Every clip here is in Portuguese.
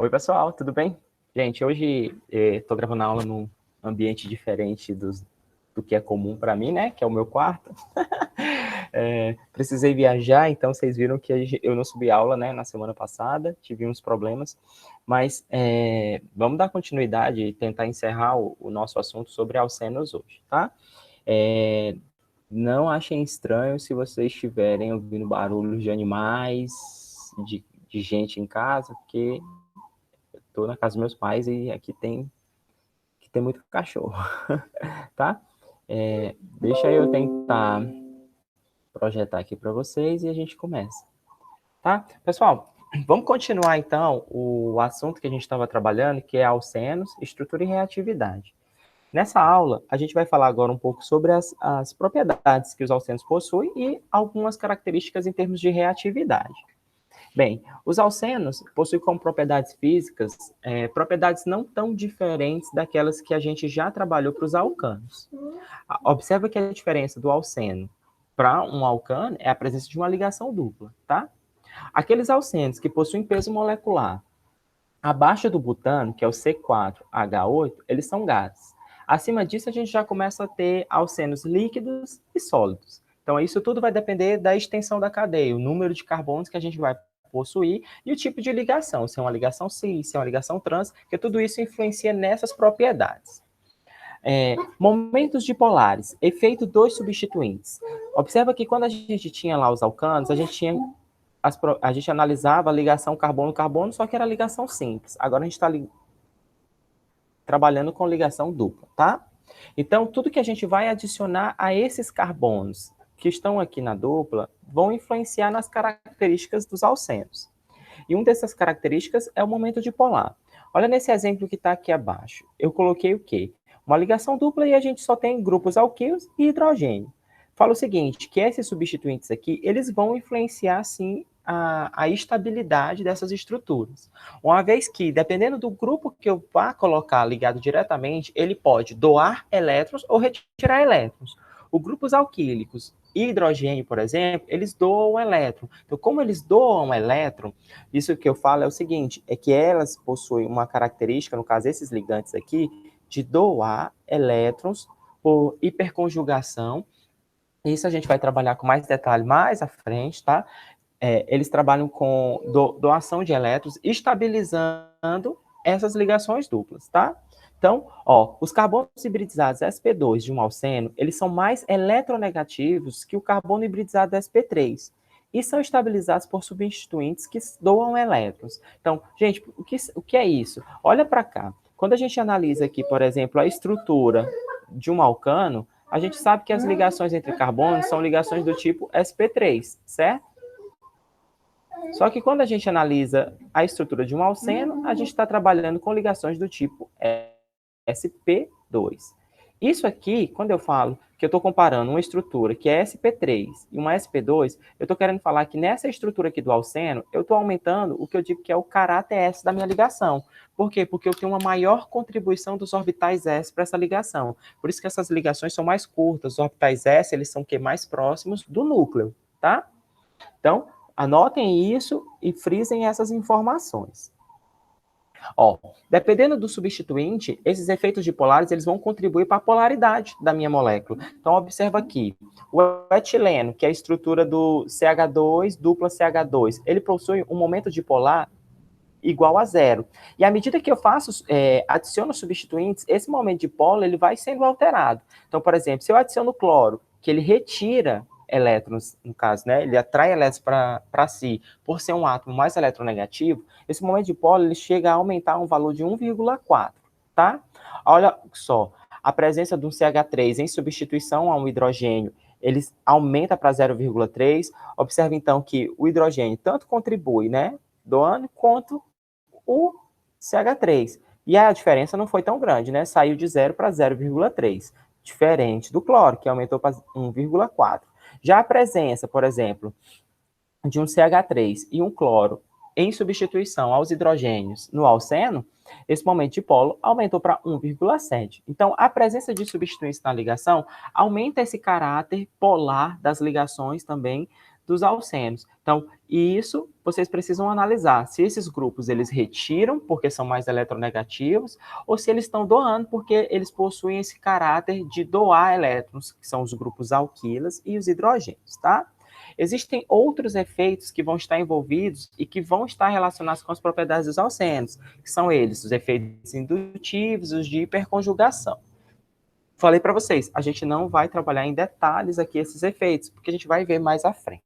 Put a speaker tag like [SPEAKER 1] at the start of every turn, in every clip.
[SPEAKER 1] Oi, pessoal, tudo bem? Gente, hoje estou gravando a aula num ambiente diferente do que é comum para mim, né? Que é o meu quarto. Precisei viajar, então vocês viram que eu não subi aula, né? Na semana passada, tive uns problemas. Mas vamos dar continuidade e tentar encerrar o nosso assunto sobre alcenos hoje, tá? É, não achem estranho se vocês estiverem ouvindo barulhos de animais, de gente em casa, porque estou na casa dos meus pais e aqui tem muito cachorro, tá? Deixa eu tentar projetar aqui para vocês e a gente começa, tá? Pessoal, vamos continuar então o assunto que a gente estava trabalhando, que é alcenos, estrutura e reatividade. Nessa aula, a gente vai falar agora um pouco sobre as propriedades que os alcenos possuem e algumas características em termos de reatividade. Bem, os alcenos possuem como propriedades físicas propriedades não tão diferentes daquelas que a gente já trabalhou para os alcanos. Observa que a diferença do alceno para um alcano é a presença de uma ligação dupla, tá? Aqueles alcenos que possuem peso molecular abaixo do butano, que é o C4H8, eles são gases. Acima disso, a gente já começa a ter alcenos líquidos e sólidos. Então, isso tudo vai depender da extensão da cadeia, o número de carbonos que a gente vai possuir e o tipo de ligação, se é uma ligação cis, se é uma ligação trans, porque tudo isso influencia nessas propriedades. Momentos dipolares, efeito dos substituintes. Observa que quando a gente tinha lá os alcanos, a gente analisava a ligação carbono-carbono, só que era ligação simples. Agora a gente está trabalhando com ligação dupla, tá? Então, tudo que a gente vai adicionar a esses carbonos que estão aqui na dupla vão influenciar nas características dos alcenos. E uma dessas características é o momento dipolar. Olha nesse exemplo que está aqui abaixo. Eu coloquei o quê? Uma ligação dupla e a gente só tem grupos alquílicos e hidrogênio. Fala o seguinte, que esses substituintes aqui, eles vão influenciar, sim, a estabilidade dessas estruturas. Uma vez que, dependendo do grupo que eu vá colocar ligado diretamente, ele pode doar elétrons ou retirar elétrons. Os grupos alquílicos e hidrogênio, por exemplo, eles doam elétron. Então, como eles doam elétron, isso que eu falo é o seguinte, é que elas possuem uma característica, no caso, esses ligantes aqui, de doar elétrons por hiperconjugação. Isso a gente vai trabalhar com mais detalhe mais à frente, tá? Eles trabalham com doação de elétrons, estabilizando essas ligações duplas, tá? Então, os carbonos hibridizados sp2 de um alceno, eles são mais eletronegativos que o carbono hibridizado sp3 e são estabilizados por substituintes que doam elétrons. Então, gente, o que é isso? Olha para cá. Quando a gente analisa aqui, por exemplo, a estrutura de um alcano, a gente sabe que as ligações entre carbonos são ligações do tipo sp3, certo? Só que quando a gente analisa a estrutura de um alceno, a gente está trabalhando com ligações do tipo sp2. Isso aqui, quando eu falo que eu estou comparando uma estrutura que é sp3 e uma sp2, eu estou querendo falar que nessa estrutura aqui do alceno, eu estou aumentando o que eu digo que é o caráter S da minha ligação. Por quê? Porque eu tenho uma maior contribuição dos orbitais S para essa ligação. Por isso que essas ligações são mais curtas. Os orbitais S, eles são mais próximos do núcleo, tá? Então, anotem isso e frisem essas informações. Dependendo do substituinte, esses efeitos dipolares eles vão contribuir para a polaridade da minha molécula. Então, observa aqui, o etileno, que é a estrutura do CH2 dupla CH2, ele possui um momento dipolar igual a zero. E à medida que eu adiciono substituintes, esse momento dipolo ele vai sendo alterado. Então, por exemplo, se eu adiciono cloro, que ele retira elétrons, no caso, né? Ele atrai elétrons para si, por ser um átomo mais eletronegativo, esse momento dipolo ele chega a aumentar um valor de 1,4, tá? Olha só, a presença de um CH3 em substituição a um hidrogênio, ele aumenta para 0,3. Observe, então, que o hidrogênio tanto contribui, né, doando, quanto o CH3. E a diferença não foi tão grande, né? Saiu de 0 para 0,3. Diferente do cloro, que aumentou para 1,4. Já a presença, por exemplo, de um CH3 e um cloro em substituição aos hidrogênios no alceno, esse momento dipolo aumentou para 1,7. Então, a presença de substituintes na ligação aumenta esse caráter polar das ligações também dos alcenos. Então, isso vocês precisam analisar se esses grupos eles retiram porque são mais eletronegativos ou se eles estão doando porque eles possuem esse caráter de doar elétrons, que são os grupos alquilas e os hidrogênios, tá? Existem outros efeitos que vão estar envolvidos e que vão estar relacionados com as propriedades dos alcenos, que são eles, os efeitos indutivos, os de hiperconjugação. Falei para vocês, a gente não vai trabalhar em detalhes aqui esses efeitos, porque a gente vai ver mais à frente.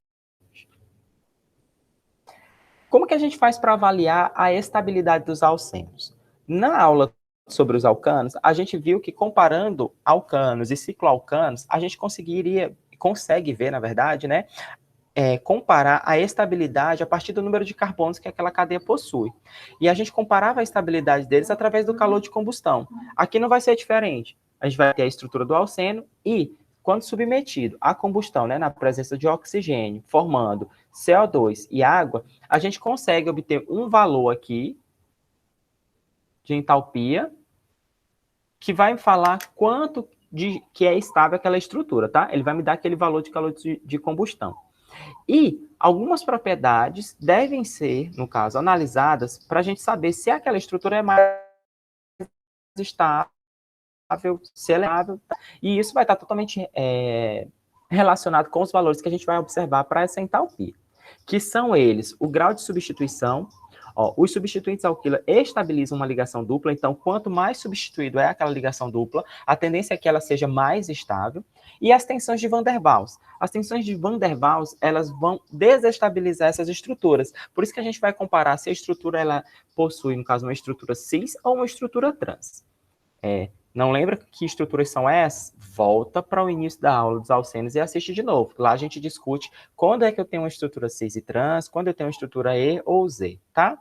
[SPEAKER 1] Como que a gente faz para avaliar a estabilidade dos alcenos? Na aula sobre os alcanos, a gente viu que comparando alcanos e cicloalcanos, a gente consegue ver, na verdade, né, comparar a estabilidade a partir do número de carbonos que aquela cadeia possui. E a gente comparava a estabilidade deles através do calor de combustão. Aqui não vai ser diferente. A gente vai ter a estrutura do alceno e, quando submetido à combustão, né, na presença de oxigênio, formando CO2 e água, a gente consegue obter um valor aqui de entalpia que vai me falar quanto que é estável aquela estrutura, tá? Ele vai me dar aquele valor de calor de combustão. E algumas propriedades devem ser, no caso, analisadas para a gente saber se aquela estrutura é mais estável, se ela é estável, e isso vai estar totalmente relacionado com os valores que a gente vai observar para essa entalpia, que são eles, o grau de substituição. Os substituintes alquila estabilizam uma ligação dupla, então quanto mais substituído é aquela ligação dupla, a tendência é que ela seja mais estável. E as tensões de Van der Waals. As tensões de Van der Waals, elas vão desestabilizar essas estruturas. Por isso que a gente vai comparar se a estrutura ela possui, no caso, uma estrutura cis ou uma estrutura trans. Não lembra que estruturas são essas? Volta para o início da aula dos alcenos e assiste de novo. Lá a gente discute quando é que eu tenho uma estrutura cis e trans, quando eu tenho uma estrutura E ou Z, tá?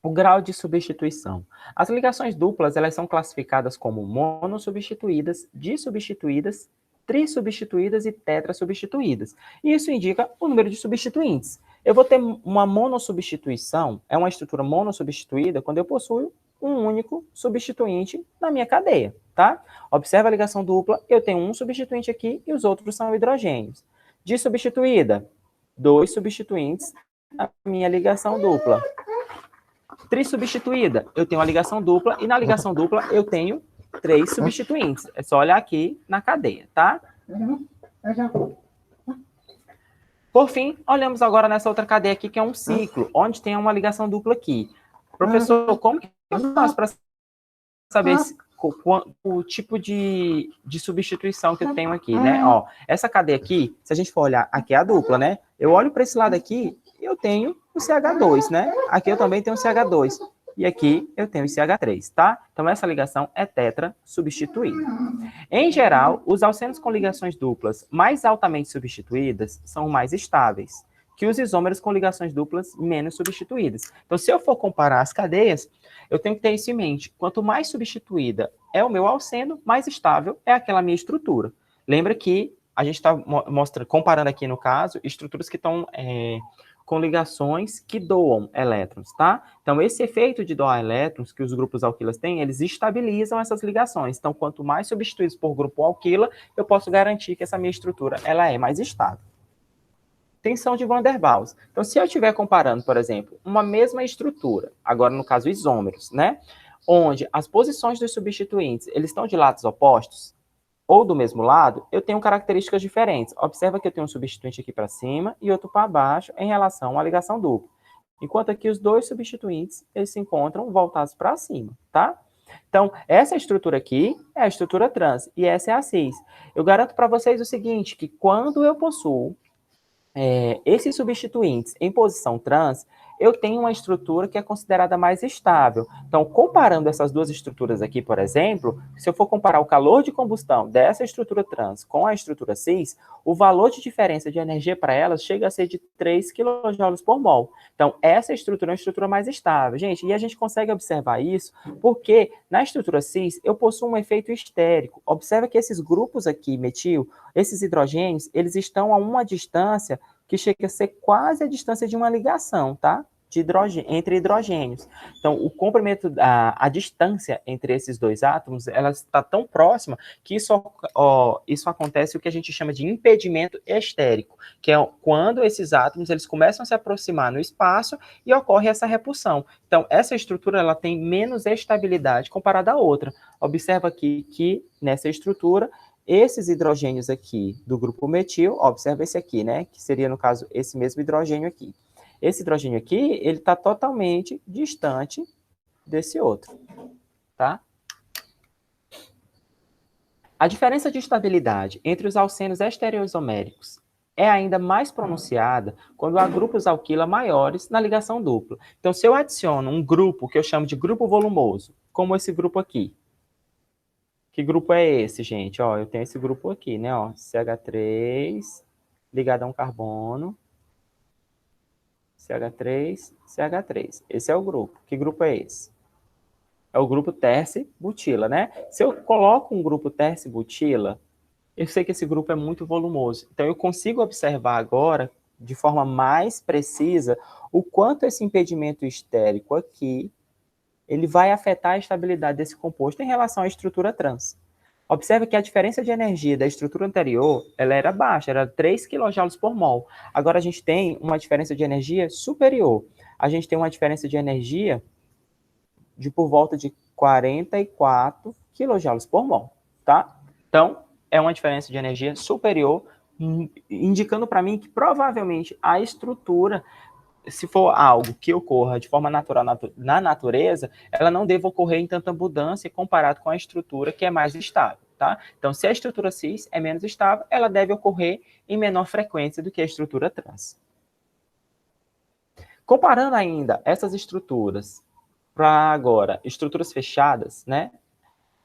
[SPEAKER 1] O grau de substituição. As ligações duplas, elas são classificadas como monossubstituídas, dissubstituídas, trissubstituídas e tetrasubstituídas. E isso indica o número de substituintes. Eu vou ter uma monossubstituição, é uma estrutura monossubstituída, quando eu possuo um único substituinte na minha cadeia, tá? Observa a ligação dupla, eu tenho um substituinte aqui e os outros são hidrogênios. Dissubstituída, 2 substituintes na minha ligação dupla. Trissubstituída, eu tenho uma ligação dupla, e na ligação dupla eu tenho 3 substituintes. É só olhar aqui na cadeia, tá? Por fim, olhamos agora nessa outra cadeia aqui, que é um ciclo, onde tem uma ligação dupla aqui. Professor, como que eu faço para saber o tipo de substituição que eu tenho aqui, né? Essa cadeia aqui, se a gente for olhar, aqui é a dupla, né? Eu olho para esse lado aqui, eu tenho o CH2, né? Aqui eu também tenho o CH2. E aqui eu tenho o CH3, tá? Então, essa ligação é tetra-substituída. Em geral, os alcenos com ligações duplas mais altamente substituídas são mais estáveis que os isômeros com ligações duplas menos substituídas. Então, se eu for comparar as cadeias, eu tenho que ter isso em mente. Quanto mais substituída é o meu alceno, mais estável é aquela minha estrutura. Lembra que a gente está comparando aqui, no caso, estruturas que estão com ligações que doam elétrons, tá? Então, esse efeito de doar elétrons que os grupos alquilas têm, eles estabilizam essas ligações. Então, quanto mais substituídos por grupo alquila, eu posso garantir que essa minha estrutura ela é mais estável. Tensão de Van der Waals. Então, se eu estiver comparando, por exemplo, uma mesma estrutura, agora no caso isômeros, né? Onde as posições dos substituintes, eles estão de lados opostos, ou do mesmo lado, eu tenho características diferentes. Observa que eu tenho um substituinte aqui para cima e outro para baixo em relação à ligação dupla. Enquanto aqui os dois substituintes, eles se encontram voltados para cima, tá? Então, essa estrutura aqui é a estrutura trans e essa é a cis. Eu garanto para vocês o seguinte, que quando eu possuo esses substituintes em posição trans, eu tenho uma estrutura que é considerada mais estável. Então, comparando essas duas estruturas aqui, por exemplo, se eu for comparar o calor de combustão dessa estrutura trans com a estrutura cis, o valor de diferença de energia para elas chega a ser de 3 kJ por mol. Então, essa estrutura é uma estrutura mais estável. Gente, e a gente consegue observar isso porque na estrutura cis eu possuo um efeito estérico. Observa que esses grupos aqui, metil, esses hidrogênios, eles estão a uma distância que chega a ser quase a distância de uma ligação, tá? Entre hidrogênios. Então, o comprimento, a distância entre esses dois átomos, ela está tão próxima que isso acontece o que a gente chama de impedimento estérico, que é quando esses átomos eles começam a se aproximar no espaço e ocorre essa repulsão. Então, essa estrutura ela tem menos estabilidade comparada à outra. Observa aqui que nessa estrutura esses hidrogênios aqui do grupo metil, observa esse aqui, né? Que seria, no caso, esse mesmo hidrogênio aqui. Esse hidrogênio aqui, ele está totalmente distante desse outro, tá? A diferença de estabilidade entre os alcenos estereoisoméricos é ainda mais pronunciada quando há grupos alquila maiores na ligação dupla. Então, se eu adiciono um grupo que eu chamo de grupo volumoso, como esse grupo aqui, que grupo é esse, gente? Ó, eu tenho esse grupo aqui, né? Ó, CH3 ligado a um carbono, CH3, CH3. Esse é o grupo. Que grupo é esse? É o grupo terce-butila, né? Se eu coloco um grupo terce-butila, eu sei que esse grupo é muito volumoso. Então, eu consigo observar agora, de forma mais precisa, o quanto esse impedimento estérico aqui, ele vai afetar a estabilidade desse composto em relação à estrutura trans. Observe que a diferença de energia da estrutura anterior, ela era baixa, era 3 kJ por mol. Agora a gente tem uma diferença de energia superior. A gente tem uma diferença de energia de por volta de 44 kJ por mol, tá? Então, é uma diferença de energia superior, indicando para mim que provavelmente a estrutura, se for algo que ocorra de forma natural na natureza, ela não deve ocorrer em tanta abundância comparado com a estrutura que é mais estável, tá? Então, se a estrutura cis é menos estável, ela deve ocorrer em menor frequência do que a estrutura trans. Comparando ainda essas estruturas para agora estruturas fechadas, né?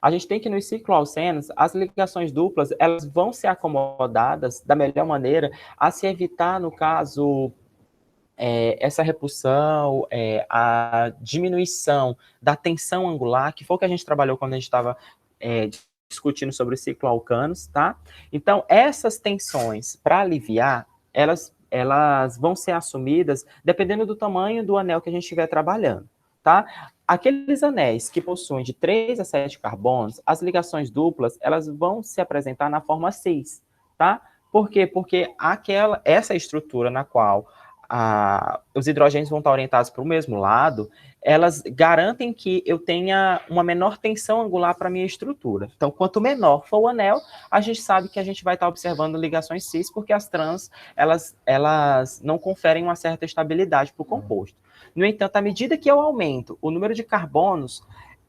[SPEAKER 1] A gente tem que nos cicloalcenos, as ligações duplas, elas vão ser acomodadas da melhor maneira a se evitar, no caso, essa repulsão, a diminuição da tensão angular, que foi o que a gente trabalhou quando a gente estava discutindo sobre os cicloalcanos, tá? Então, essas tensões, para aliviar, elas vão ser assumidas dependendo do tamanho do anel que a gente estiver trabalhando, tá? Aqueles anéis que possuem de 3 a 7 carbonos, as ligações duplas, elas vão se apresentar na forma cis, tá? Por quê? Porque essa estrutura na qual os hidrogênios vão estar orientados para o mesmo lado, elas garantem que eu tenha uma menor tensão angular para a minha estrutura. Então, quanto menor for o anel, a gente sabe que a gente vai estar observando ligações cis, porque as trans, elas não conferem uma certa estabilidade para o composto. No entanto, à medida que eu aumento o número de carbonos,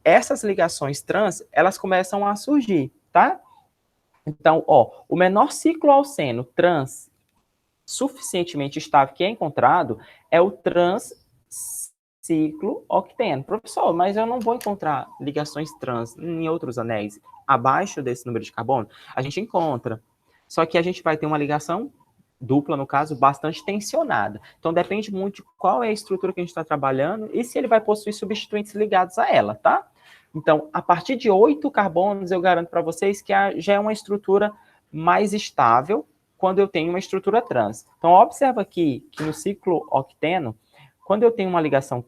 [SPEAKER 1] essas ligações trans, elas começam a surgir, tá? Então, ó, o menor cicloalceno trans suficientemente estável que é encontrado é o transcicloocteno. Professor, mas eu não vou encontrar ligações trans em outros anéis abaixo desse número de carbono? A gente encontra. Só que a gente vai ter uma ligação dupla, no caso, bastante tensionada. Então, depende muito de qual é a estrutura que a gente está trabalhando e se ele vai possuir substituintes ligados a ela, tá? Então, a partir de 8 carbonos, eu garanto para vocês que já é uma estrutura mais estável quando eu tenho uma estrutura trans. Então, observa aqui que no ciclo octeno, quando eu tenho uma ligação,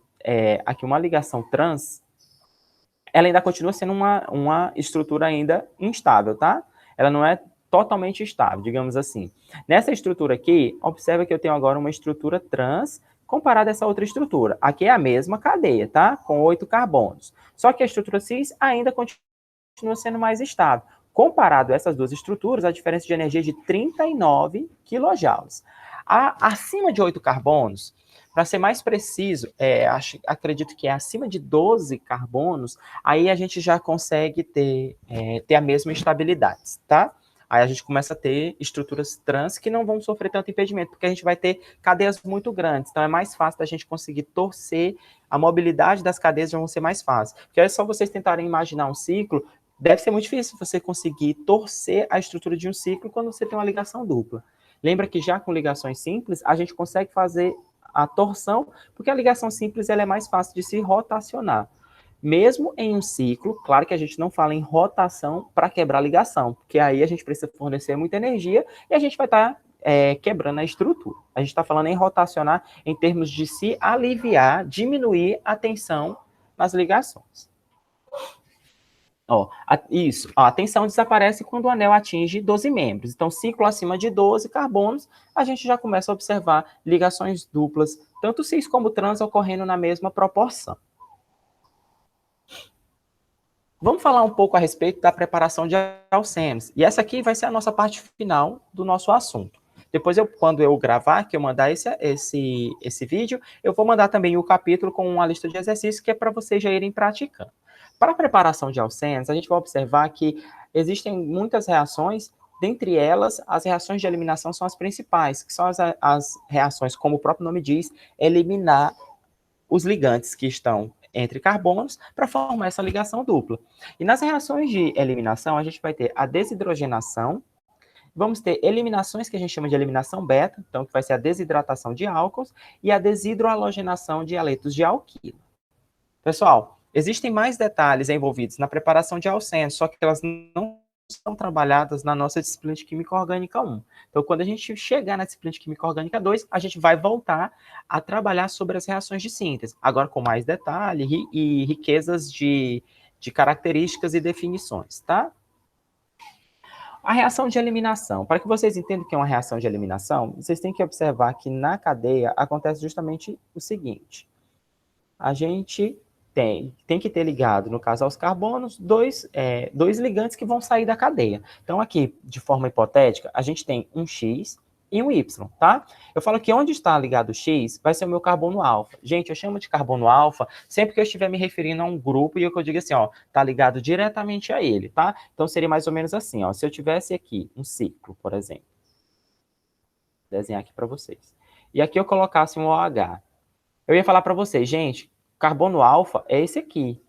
[SPEAKER 1] aqui uma ligação trans, ela ainda continua sendo uma estrutura ainda instável, tá? Ela não é totalmente estável, digamos assim. Nessa estrutura aqui, observa que eu tenho agora uma estrutura trans comparada a essa outra estrutura. Aqui é a mesma cadeia, tá? Com 8 carbonos. Só que a estrutura cis ainda continua sendo mais estável. Comparado a essas duas estruturas, a diferença de energia é de 39 kJ. Acima de 8 carbonos, para ser mais preciso, acredito que é acima de 12 carbonos, aí a gente já consegue ter a mesma estabilidade, tá? Aí a gente começa a ter estruturas trans que não vão sofrer tanto impedimento, porque a gente vai ter cadeias muito grandes, então é mais fácil da gente conseguir torcer, a mobilidade das cadeias já vão ser mais fácil. Porque é só vocês tentarem imaginar um ciclo, deve ser muito difícil você conseguir torcer a estrutura de um ciclo quando você tem uma ligação dupla. Lembra que já com ligações simples, a gente consegue fazer a torção, porque a ligação simples ela é mais fácil de se rotacionar. Mesmo em um ciclo, claro que a gente não fala em rotação para quebrar a ligação, porque aí a gente precisa fornecer muita energia e a gente vai estar quebrando a estrutura. A gente está falando em rotacionar em termos de se aliviar, diminuir a tensão nas ligações. Ó, a tensão desaparece quando o anel atinge 12 membros. Então, ciclo acima de 12 carbonos, a gente já começa a observar ligações duplas, tanto cis como trans, ocorrendo na mesma proporção. Vamos falar um pouco a respeito da preparação de alcenos. E essa aqui vai ser a nossa parte final do nosso assunto. Depois, quando eu gravar, que eu mandar esse vídeo, eu vou mandar também o capítulo com uma lista de exercícios que é para vocês já irem praticando. Para a preparação de alcenos, a gente vai observar que existem muitas reações, dentre elas, as reações de eliminação são as principais, que são as reações, como o próprio nome diz, eliminar os ligantes que estão entre carbonos para formar essa ligação dupla. E nas reações de eliminação, a gente vai ter a desidrogenação, vamos ter eliminações que a gente chama de eliminação beta, então que vai ser a desidratação de álcools, e a desidrohalogenação de haletos de alquilo. Pessoal, existem mais detalhes envolvidos na preparação de alcenos, só que elas não são trabalhadas na nossa disciplina de Química Orgânica 1. Então, quando a gente chegar na disciplina de Química Orgânica 2, a gente vai voltar a trabalhar sobre as reações de síntese, agora com mais detalhe e riquezas de características e definições, tá? A reação de eliminação. Para que vocês entendam o que é uma reação de eliminação, vocês têm que observar que na cadeia acontece justamente o seguinte. A gente tem que ter ligado, no caso aos carbonos, dois ligantes que vão sair da cadeia. Então, aqui, de forma hipotética, a gente tem um X e um Y, tá? Eu falo que onde está ligado o X vai ser o meu carbono alfa. Gente, eu chamo de carbono alfa sempre que eu estiver me referindo a um grupo e eu digo assim, ó, tá ligado diretamente a ele, tá? Então, seria mais ou menos assim, ó, se eu tivesse aqui um ciclo, por exemplo, vou desenhar aqui para vocês, e aqui eu colocasse um OH, eu ia falar para vocês, gente, carbono alfa é esse aqui,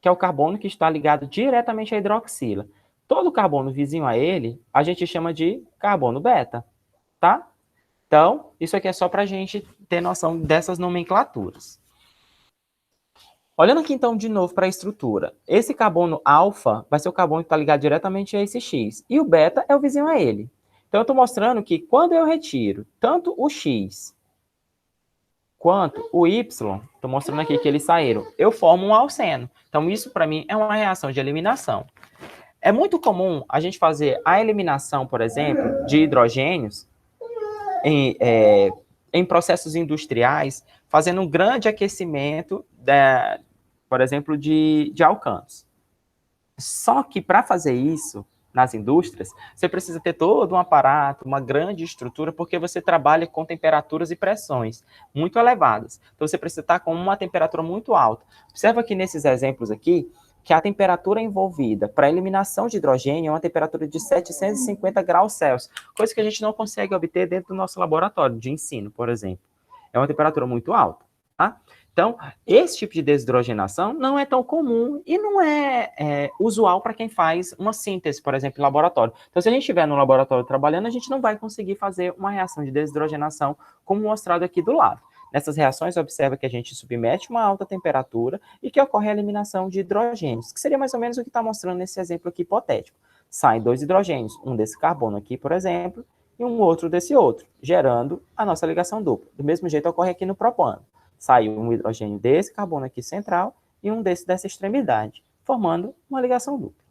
[SPEAKER 1] que é o carbono que está ligado diretamente à hidroxila. Todo carbono vizinho a ele, a gente chama de carbono beta, tá? Então, isso aqui é só para a gente ter noção dessas nomenclaturas. Olhando aqui, então, de novo para a estrutura. Esse carbono alfa vai ser o carbono que está ligado diretamente a esse X. E o beta é o vizinho a ele. Então, eu estou mostrando que quando eu retiro tanto o X quanto o Y, estou mostrando aqui que eles saíram, eu formo um alceno. Então, isso para mim é uma reação de eliminação. É muito comum a gente fazer a eliminação, por exemplo, de hidrogênios em processos industriais, fazendo um grande aquecimento, por exemplo, de alcanos. Só que para fazer isso, nas indústrias, você precisa ter todo um aparato, uma grande estrutura, porque você trabalha com temperaturas e pressões muito elevadas. Então, você precisa estar com uma temperatura muito alta. Observa que nesses exemplos aqui, que a temperatura envolvida para a eliminação de hidrogênio é uma temperatura de 750 graus Celsius, coisa que a gente não consegue obter dentro do nosso laboratório de ensino, por exemplo. É uma temperatura muito alta, tá? Então, esse tipo de desidrogenação não é tão comum e não é usual para quem faz uma síntese, por exemplo, em laboratório. Então, se a gente estiver no laboratório trabalhando, a gente não vai conseguir fazer uma reação de desidrogenação como mostrado aqui do lado. Nessas reações, observa que a gente submete uma alta temperatura e que ocorre a eliminação de hidrogênios, que seria mais ou menos o que está mostrando nesse exemplo aqui hipotético. Saem dois hidrogênios, um desse carbono aqui, por exemplo, e um outro desse outro, gerando a nossa ligação dupla. Do mesmo jeito ocorre aqui no propano. Sai um hidrogênio desse carbono aqui central e um dessa extremidade, formando uma ligação dupla.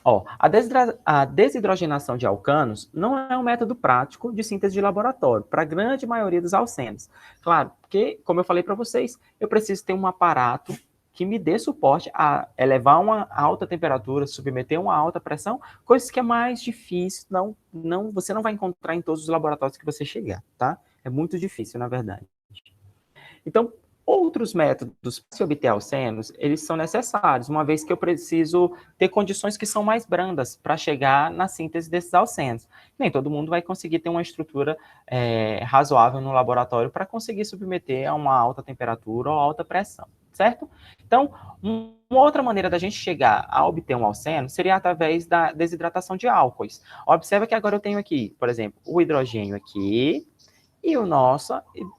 [SPEAKER 1] Ó, a desidrogenação de alcanos não é um método prático de síntese de laboratório para a grande maioria dos alcenos. Claro, porque, como eu falei para vocês, eu preciso ter um aparato que me dê suporte a elevar uma alta temperatura, submeter uma alta pressão, coisas que é mais difícil, você não vai encontrar em todos os laboratórios que você chegar, tá? É muito difícil, na verdade. Então, outros métodos para se obter alcenos, eles são necessários, uma vez que eu preciso ter condições que são mais brandas para chegar na síntese desses alcenos. Nem todo mundo vai conseguir ter uma estrutura razoável no laboratório para conseguir submeter a uma alta temperatura ou alta pressão, certo? Então, uma outra maneira da gente chegar a obter um alceno seria através da desidratação de álcoois. Observa que agora eu tenho aqui, por exemplo, o hidrogênio aqui e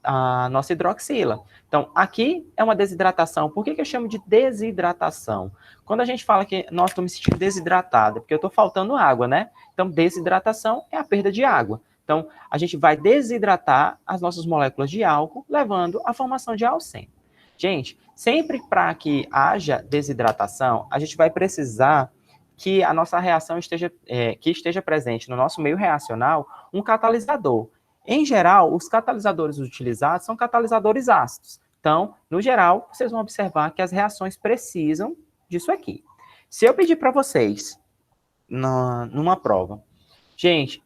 [SPEAKER 1] a nossa hidroxila. Então, aqui é uma desidratação. Por que eu chamo de desidratação? Quando a gente fala que nós estamos me sentindo desidratado, porque eu estou faltando água, né? Então, desidratação é a perda de água. Então, a gente vai desidratar as nossas moléculas de álcool, levando à formação de alceno. Gente, sempre para que haja desidratação, a gente vai precisar que a nossa reação esteja presente no nosso meio reacional um catalisador. Em geral, os catalisadores utilizados são catalisadores ácidos. Então, no geral, vocês vão observar que as reações precisam disso aqui. Se eu pedir para vocês, numa prova, gente,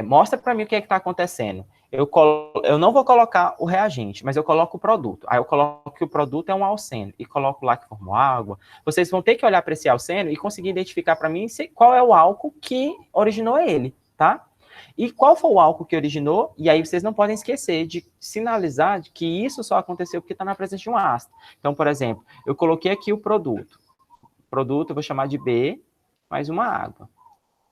[SPEAKER 1] mostra para mim o que está acontecendo. Eu não vou colocar o reagente, mas eu coloco o produto. Aí eu coloco que o produto é um alceno e coloco lá que formou água. Vocês vão ter que olhar para esse alceno e conseguir identificar para mim qual é o álcool que originou ele, tá? E qual foi o álcool que originou? E aí vocês não podem esquecer de sinalizar que isso só aconteceu porque está na presença de um ácido. Então, por exemplo, eu coloquei aqui o produto. Produto eu vou chamar de B, mais uma água.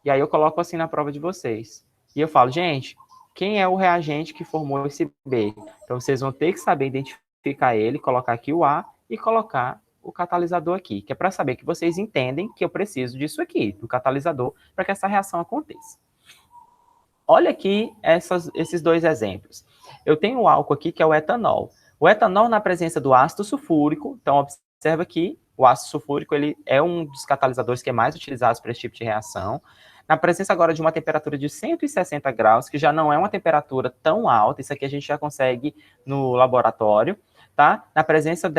[SPEAKER 1] E aí eu coloco assim na prova de vocês. E eu falo, gente, quem é o reagente que formou esse B? Então, vocês vão ter que saber identificar ele, colocar aqui o A e colocar o catalisador aqui, que é para saber que vocês entendem que eu preciso disso aqui, do catalisador, para que essa reação aconteça. Olha aqui esses dois exemplos. Eu tenho o álcool aqui, que é o etanol. O etanol, na presença do ácido sulfúrico, então observa que o ácido sulfúrico ele é um dos catalisadores que é mais utilizado para esse tipo de reação. Na presença agora de uma temperatura de 160 graus, que já não é uma temperatura tão alta, isso aqui a gente já consegue no laboratório, tá? Na presença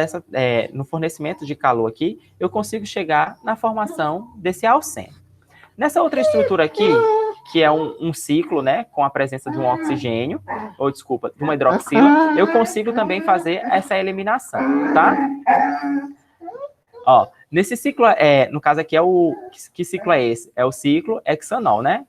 [SPEAKER 1] no fornecimento de calor aqui, eu consigo chegar na formação desse alceno. Nessa outra estrutura aqui, que é um ciclo, né, com a presença de um oxigênio, ou desculpa, de uma hidroxila, eu consigo também fazer essa eliminação, tá? Ó, nesse ciclo, no caso aqui que ciclo é esse? É o ciclo hexanol, né?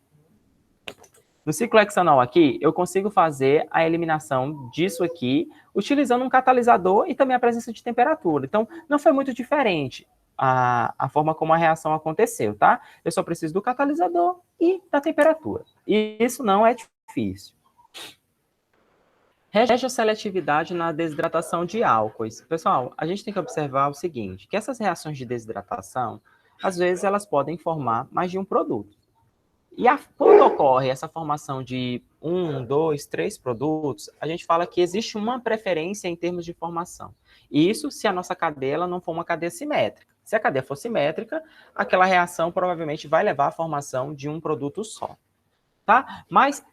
[SPEAKER 1] No ciclo hexanol aqui, eu consigo fazer a eliminação disso aqui, utilizando um catalisador e também a presença de temperatura. Então, não foi muito diferente a forma como a reação aconteceu, tá? Eu só preciso do catalisador e da temperatura. E isso não é difícil. Regioseletividade na desidratação de álcoois. Pessoal, a gente tem que observar o seguinte, que essas reações de desidratação, às vezes elas podem formar mais de um produto. E quando ocorre essa formação de 1, 2, 3 produtos, a gente fala que existe uma preferência em termos de formação. Isso se a nossa cadeia ela não for uma cadeia simétrica. Se a cadeia for simétrica, aquela reação provavelmente vai levar à formação de um produto só. Tá? Mas,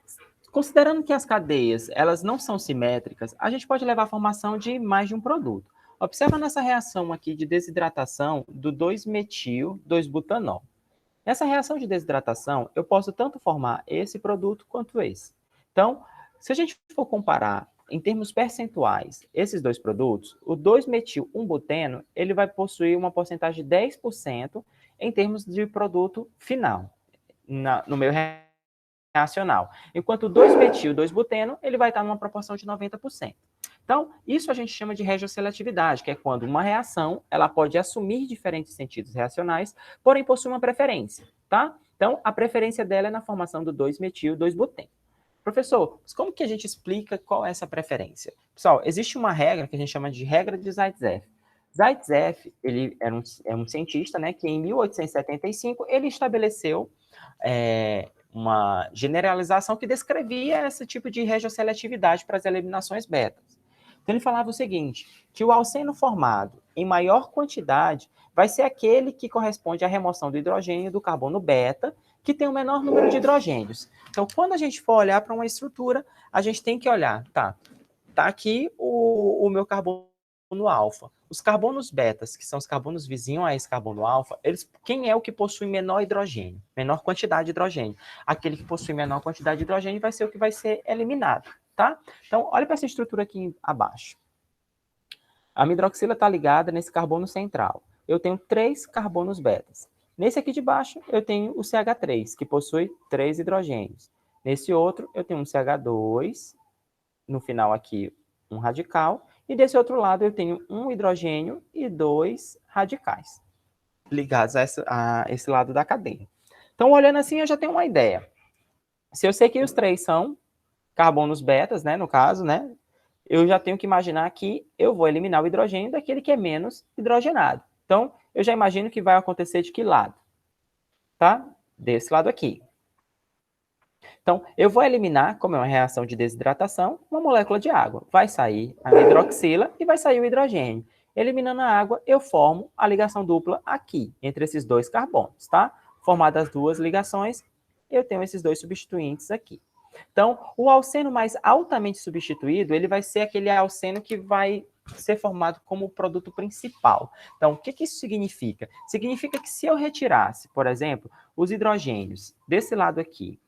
[SPEAKER 1] considerando que as cadeias elas não são simétricas, a gente pode levar à formação de mais de um produto. Observa nessa reação aqui de desidratação do 2-metil-2-butanol. Nessa reação de desidratação, eu posso tanto formar esse produto quanto esse. Então, se a gente for comparar em termos percentuais esses dois produtos, o 2-metil-1-buteno, ele vai possuir uma porcentagem de 10% em termos de produto final, no meio reacional. Enquanto o 2-metil-2-buteno, ele vai estar numa proporção de 90%. Então, isso a gente chama de regioseletividade, que é quando uma reação ela pode assumir diferentes sentidos reacionais, porém possui uma preferência, tá? Então, a preferência dela é na formação do 2-metil-2-buteno. Professor, mas como que a gente explica qual é essa preferência? Pessoal, existe uma regra que a gente chama de regra de Zaitsev. Zaitsev, ele é um cientista, né, que em 1875 ele estabeleceu uma generalização que descrevia esse tipo de regioseletividade para as eliminações betas. Então, ele falava o seguinte, que o alceno formado em maior quantidade vai ser aquele que corresponde à remoção do hidrogênio do carbono beta, que tem o menor número de hidrogênios. Então, quando a gente for olhar para uma estrutura, a gente tem que olhar, tá aqui o meu carbono alfa. Os carbonos betas, que são os carbonos vizinhos a esse carbono alfa, quem é o que possui menor hidrogênio? Menor quantidade de hidrogênio. Aquele que possui menor quantidade de hidrogênio vai ser o que vai ser eliminado, tá? Então, olha para essa estrutura aqui abaixo. A hidroxila está ligada nesse carbono central. Eu tenho 3 carbonos betas. Nesse aqui de baixo, eu tenho o CH3, que possui 3 hidrogênios. Nesse outro, eu tenho um CH2, no final aqui, um radical, e desse outro lado eu tenho um hidrogênio e 2 radicais ligados a esse lado da cadeia. Então, olhando assim, eu já tenho uma ideia. Se eu sei que os 3 são carbonos betas, né, no caso, né, eu já tenho que imaginar que eu vou eliminar o hidrogênio daquele que é menos hidrogenado. Então, eu já imagino que vai acontecer de que lado? Tá? Desse lado aqui. Então, eu vou eliminar, como é uma reação de desidratação, uma molécula de água. Vai sair a hidroxila e vai sair o hidrogênio. Eliminando a água, eu formo a ligação dupla aqui, entre esses dois carbonos, tá? Formadas as duas ligações, eu tenho esses dois substituintes aqui. Então, o alceno mais altamente substituído, ele vai ser aquele alceno que vai ser formado como o produto principal. Então, o que isso significa? Significa que se eu retirasse, por exemplo, os hidrogênios desse lado aqui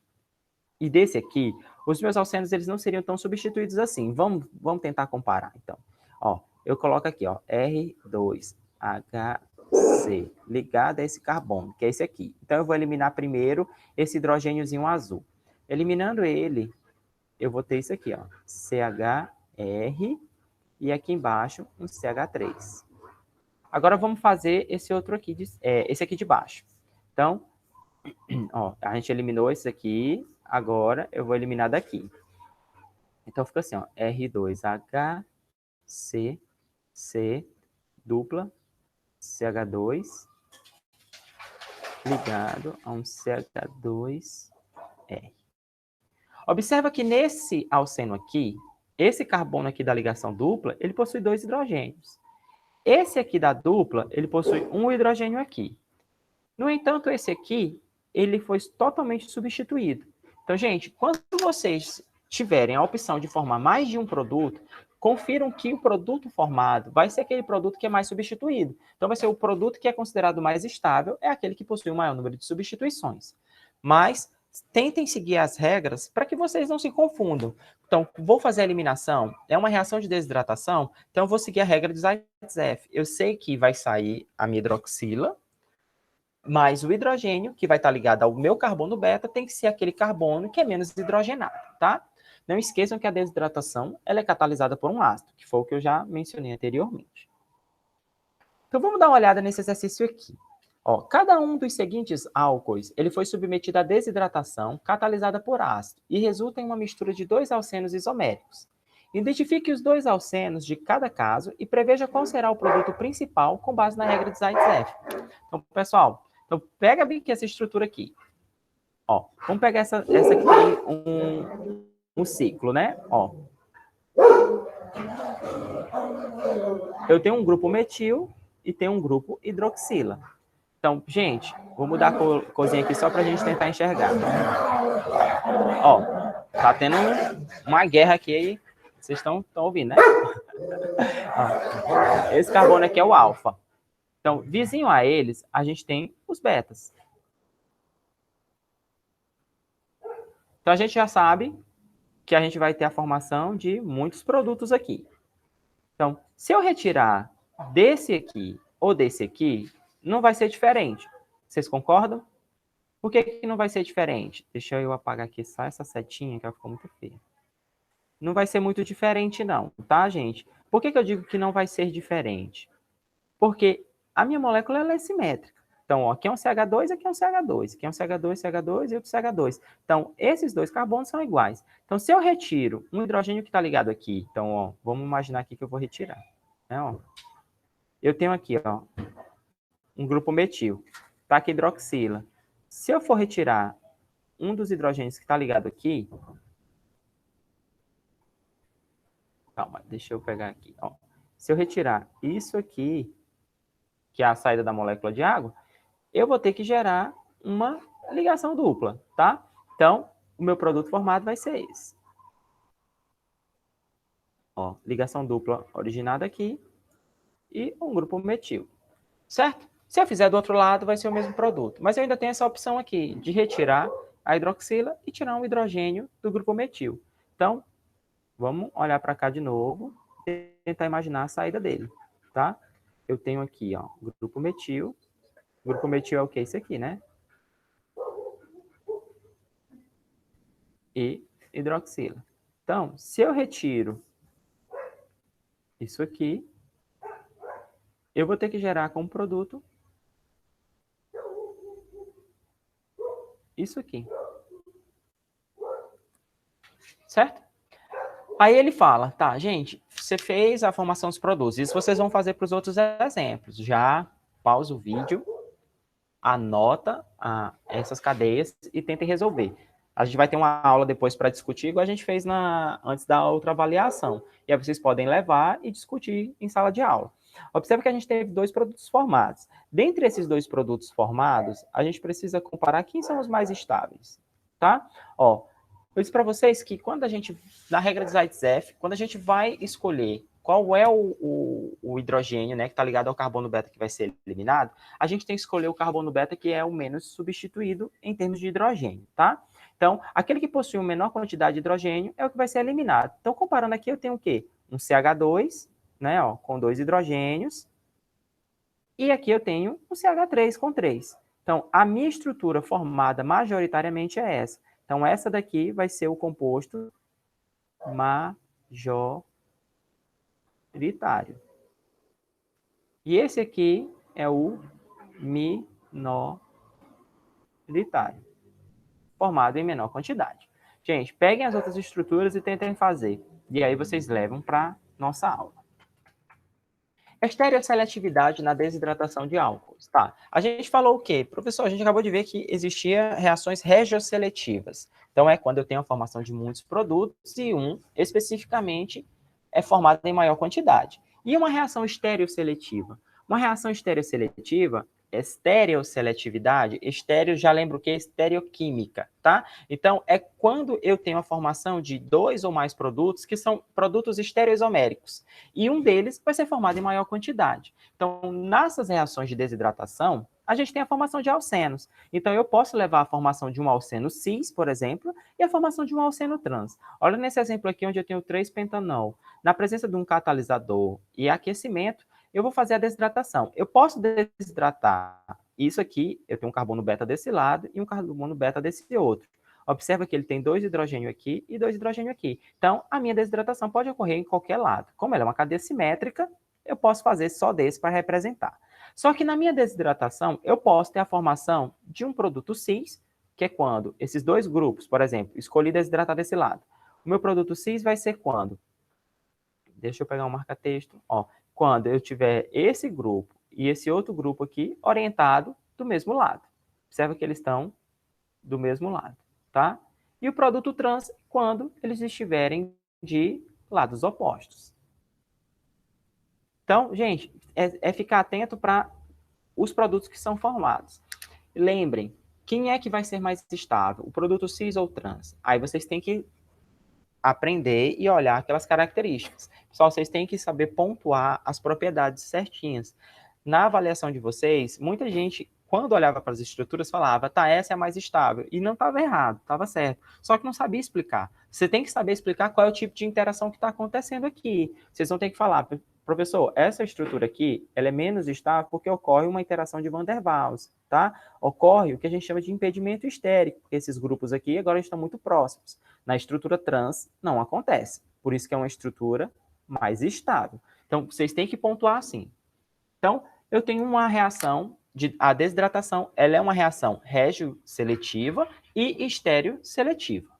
[SPEAKER 1] e desse aqui, os meus alcenos eles não seriam tão substituídos assim. Vamos tentar comparar, então. Ó, eu coloco aqui, ó, R2HC, ligado a esse carbono, que é esse aqui. Então, eu vou eliminar primeiro esse hidrogêniozinho azul. Eliminando ele, eu vou ter isso aqui, ó, CHR, e aqui embaixo um CH3. Agora, vamos fazer esse outro aqui, esse aqui de baixo. Então, ó, a gente eliminou esse aqui, agora eu vou eliminar daqui. Então, fica assim, ó, R2HC, C, dupla, CH2, ligado a um CH2R. Observa que nesse alceno aqui, esse carbono aqui da ligação dupla, ele possui 2 hidrogênios. Esse aqui da dupla, ele possui um hidrogênio aqui. No entanto, esse aqui, ele foi totalmente substituído. Então, gente, quando vocês tiverem a opção de formar mais de um produto, confiram que o produto formado vai ser aquele produto que é mais substituído. Então, vai ser o produto que é considerado mais estável, é aquele que possui o maior número de substituições. Mas tentem seguir as regras para que vocês não se confundam. Então, vou fazer a eliminação, é uma reação de desidratação, então eu vou seguir a regra de Zaitsev. Eu sei que vai sair a minha hidroxila, mas o hidrogênio, que vai estar ligado ao meu carbono beta, tem que ser aquele carbono que é menos hidrogenado, tá? Não esqueçam que a desidratação ela é catalisada por um ácido, que foi o que eu já mencionei anteriormente. Então, vamos dar uma olhada nesse exercício aqui. Ó, cada um dos seguintes álcoois ele foi submetido à desidratação catalisada por ácido e resulta em uma mistura de 2 alcenos isoméricos. Identifique os 2 alcenos de cada caso e preveja qual será o produto principal com base na regra de Zaitsev. Então, pessoal, pega bem aqui essa estrutura aqui. Ó, vamos pegar essa que tem um ciclo, né? Ó. Eu tenho um grupo metil e tenho um grupo hidroxila. Então, gente, vou mudar a corzinha aqui só para a gente tentar enxergar. Ó, tá tendo uma guerra aqui aí. Vocês estão ouvindo, né? Ó, esse carbono aqui é o alfa. Então, vizinho a eles, a gente tem os betas. Então, a gente já sabe que a gente vai ter a formação de muitos produtos aqui. Então, se eu retirar desse aqui ou desse aqui, não vai ser diferente. Vocês concordam? Por que não vai ser diferente? Deixa eu apagar aqui só essa setinha, que ela ficou muito feia. Não vai ser muito diferente não, tá, gente? Por que eu digo que não vai ser diferente? Porque a minha molécula ela é simétrica. Então, ó, aqui é um CH2, aqui é um CH2. Aqui é um CH2, CH2 e outro CH2. Então, esses dois carbonos são iguais. Então, se eu retiro um hidrogênio que está ligado aqui, então, ó, vamos imaginar aqui que eu vou retirar. Né, ó. Eu tenho aqui, ó, um grupo metil. Tá aqui hidroxila. Se eu for retirar um dos hidrogênios que está ligado aqui... Calma, deixa eu pegar aqui. Ó. Se eu retirar isso aqui, que é a saída da molécula de água, eu vou ter que gerar uma ligação dupla, tá? Então, o meu produto formado vai ser esse. Ó, ligação dupla originada aqui e um grupo metil, certo? Se eu fizer do outro lado, vai ser o mesmo produto. Mas eu ainda tenho essa opção aqui de retirar a hidroxila e tirar um hidrogênio do grupo metil. Então, vamos olhar para cá de novo e tentar imaginar a saída dele, tá? Eu tenho aqui, ó, grupo metil. O grupo metil é o que? Esse aqui, né? E hidroxila. Então, se eu retiro isso aqui, eu vou ter que gerar como produto isso aqui. certo? Aí ele fala, tá, gente, você fez a formação dos produtos, isso vocês vão fazer para os outros exemplos. Já pausa o vídeo, anota essas cadeias e tentem resolver. A gente vai ter uma aula depois para discutir, igual a gente fez antes da outra avaliação. E aí vocês podem levar e discutir em sala de aula. Observe que a gente teve 2 produtos formados. Dentre esses 2 produtos formados, a gente precisa comparar quem são os mais estáveis, tá? Ó, eu disse para vocês que quando a gente, na regra de Zaitsev, quando a gente vai escolher qual é o hidrogênio, né, que está ligado ao carbono beta que vai ser eliminado, a gente tem que escolher o carbono beta que é o menos substituído em termos de hidrogênio, tá? Então, aquele que possui uma menor quantidade de hidrogênio é o que vai ser eliminado. Então, comparando aqui, eu tenho o quê? Um CH2, né, ó, com 2 hidrogênios, e aqui eu tenho um CH3 com 3. Então, a minha estrutura formada majoritariamente é essa. Então, essa daqui vai ser o composto majoritário. E esse aqui é o minoritário, formado em menor quantidade. Gente, peguem as outras estruturas e tentem fazer. E aí vocês levam para nossa aula. Estereoseletividade na desidratação de álcools. Tá. A gente falou o quê? Professor, a gente acabou de ver que existia reações regioseletivas. Então, é quando eu tenho a formação de muitos produtos e um, especificamente, é formado em maior quantidade. E uma reação estereosseletiva? Uma reação estereosseletiva, estereoseletividade, estéreo já lembra o que? Estereoquímica, tá? Então, é quando eu tenho a formação de 2 ou mais produtos que são produtos estereoisoméricos. E um deles vai ser formado em maior quantidade. Então, nessas reações de desidratação, a gente tem a formação de alcenos. Então, eu posso levar a formação de um alceno cis, por exemplo, e a formação de um alceno trans. Olha nesse exemplo aqui, onde eu tenho 3-pentanol. Na presença de um catalisador e aquecimento, eu vou fazer a desidratação. Eu posso desidratar isso aqui, eu tenho um carbono beta desse lado e um carbono beta desse outro. Observa que ele tem 2 hidrogênios aqui e 2 hidrogênios aqui. Então, a minha desidratação pode ocorrer em qualquer lado. Como ela é uma cadeia simétrica, eu posso fazer só desse para representar. Só que na minha desidratação, eu posso ter a formação de um produto cis, que é quando esses 2 grupos, por exemplo, escolhi desidratar desse lado. O meu produto cis vai ser quando? Deixa eu pegar um marca-texto. Quando eu tiver esse grupo e esse outro grupo aqui orientado do mesmo lado. Observa que eles estão do mesmo lado, tá? E o produto trans quando eles estiverem de lados opostos. Então, gente, é ficar atento para os produtos que são formados. Lembrem, quem é que vai ser mais estável? O produto cis ou trans? Aí vocês têm que aprender e olhar aquelas características. Pessoal, vocês têm que saber pontuar as propriedades certinhas. Na avaliação de vocês, muita gente, quando olhava para as estruturas, falava, tá, essa é a mais estável. E não estava errado, estava certo. Só que não sabia explicar. Você tem que saber explicar qual é o tipo de interação que está acontecendo aqui. Vocês vão ter que falar, professor, essa estrutura aqui, ela é menos estável porque ocorre uma interação de Van der Waals, tá? Ocorre o que a gente chama de impedimento estérico, porque esses grupos aqui agora estão muito próximos. Na estrutura trans, não acontece. Por isso que é uma estrutura mais estável. Então, vocês têm que pontuar assim. Então, eu tenho uma reação, a desidratação, ela é uma reação regioseletiva e estereosseletiva.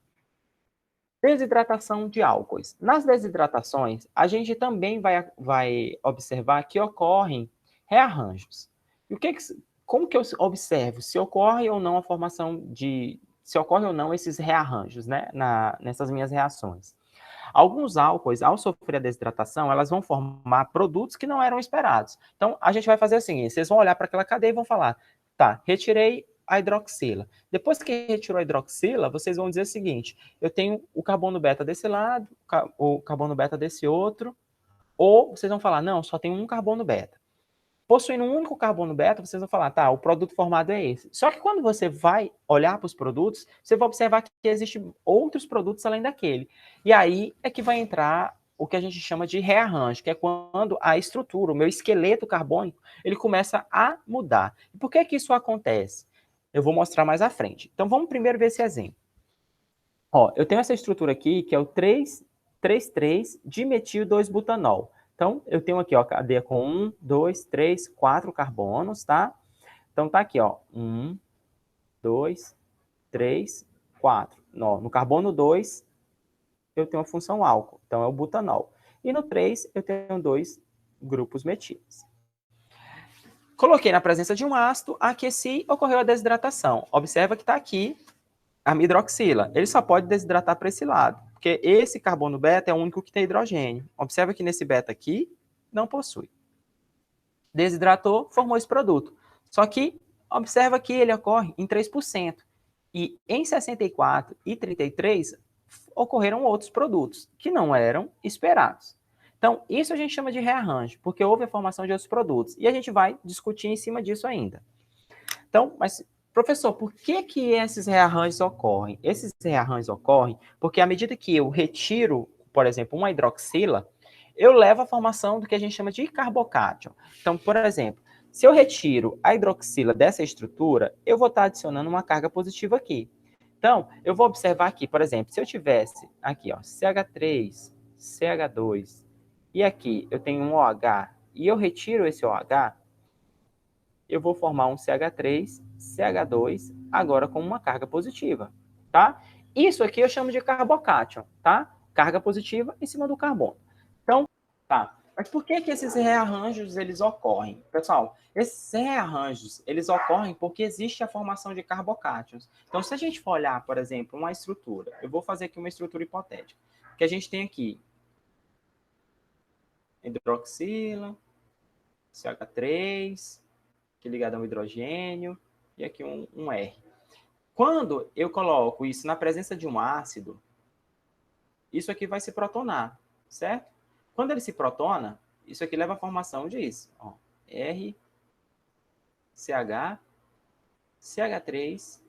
[SPEAKER 1] Desidratação de álcoois. Nas desidratações, a gente também vai observar que ocorrem rearranjos. E como que eu observo se ocorre ou não a formação se ocorre ou não esses rearranjos, né, nessas minhas reações? Alguns álcoois, ao sofrer a desidratação, elas vão formar produtos que não eram esperados. Então, a gente vai fazer assim, vocês vão olhar para aquela cadeia e vão falar, tá, retirei a hidroxila. Depois que retirou a hidroxila, vocês vão dizer o seguinte, eu tenho o carbono beta desse lado, o carbono beta desse outro, ou vocês vão falar, não, só tem um carbono beta. Possuindo um único carbono beta, vocês vão falar, tá, o produto formado é esse. Só que quando você vai olhar para os produtos, você vai observar que existem outros produtos além daquele. E aí é que vai entrar o que a gente chama de rearranjo, que é quando a estrutura, o meu esqueleto carbônico, ele começa a mudar. E por que que isso acontece? Eu vou mostrar mais à frente. Então, vamos primeiro ver esse exemplo. Eu tenho essa estrutura aqui, que é o 3,3-dimetil-2-butanol. Então, eu tenho aqui, a cadeia com 1, 2, 3, 4 carbonos, tá? Então, tá aqui, 1, 2, 3, 4. No carbono 2, eu tenho a função álcool, então é o butanol. E no 3, eu tenho 2 grupos metílicos. Coloquei na presença de um ácido, aqueci, ocorreu a desidratação. Observa que está aqui a hidroxila. Ele só pode desidratar para esse lado, porque esse carbono beta é o único que tem hidrogênio. Observa que nesse beta aqui, não possui. Desidratou, formou esse produto. Só que, observa que ele ocorre em 3%. E em 64 e 33, ocorreram outros produtos, que não eram esperados. Então, isso a gente chama de rearranjo, porque houve a formação de outros produtos. E a gente vai discutir em cima disso ainda. Então, mas, professor, por que esses rearranjos ocorrem? Esses rearranjos ocorrem porque à medida que eu retiro, por exemplo, uma hidroxila, eu levo a formação do que a gente chama de carbocátion. Então, por exemplo, se eu retiro a hidroxila dessa estrutura, eu vou estar adicionando uma carga positiva aqui. Então, eu vou observar aqui, por exemplo, se eu tivesse aqui, ó, CH3, CH2, e aqui eu tenho um OH, e eu retiro esse OH, eu vou formar um CH3, CH2, agora com uma carga positiva, tá? Isso aqui eu chamo de carbocátion, tá? Carga positiva em cima do carbono. Então, tá. Mas por que esses rearranjos, eles ocorrem? Pessoal, esses rearranjos, eles ocorrem porque existe a formação de carbocátions. Então, se a gente for olhar, por exemplo, uma estrutura, eu vou fazer aqui uma estrutura hipotética, que a gente tem aqui hidroxila, CH3, aqui ligado ao hidrogênio, e aqui um R. Quando eu coloco isso na presença de um ácido, isso aqui vai se protonar, certo? Quando ele se protona, isso aqui leva à formação disso. Ó, R, CH, CH3,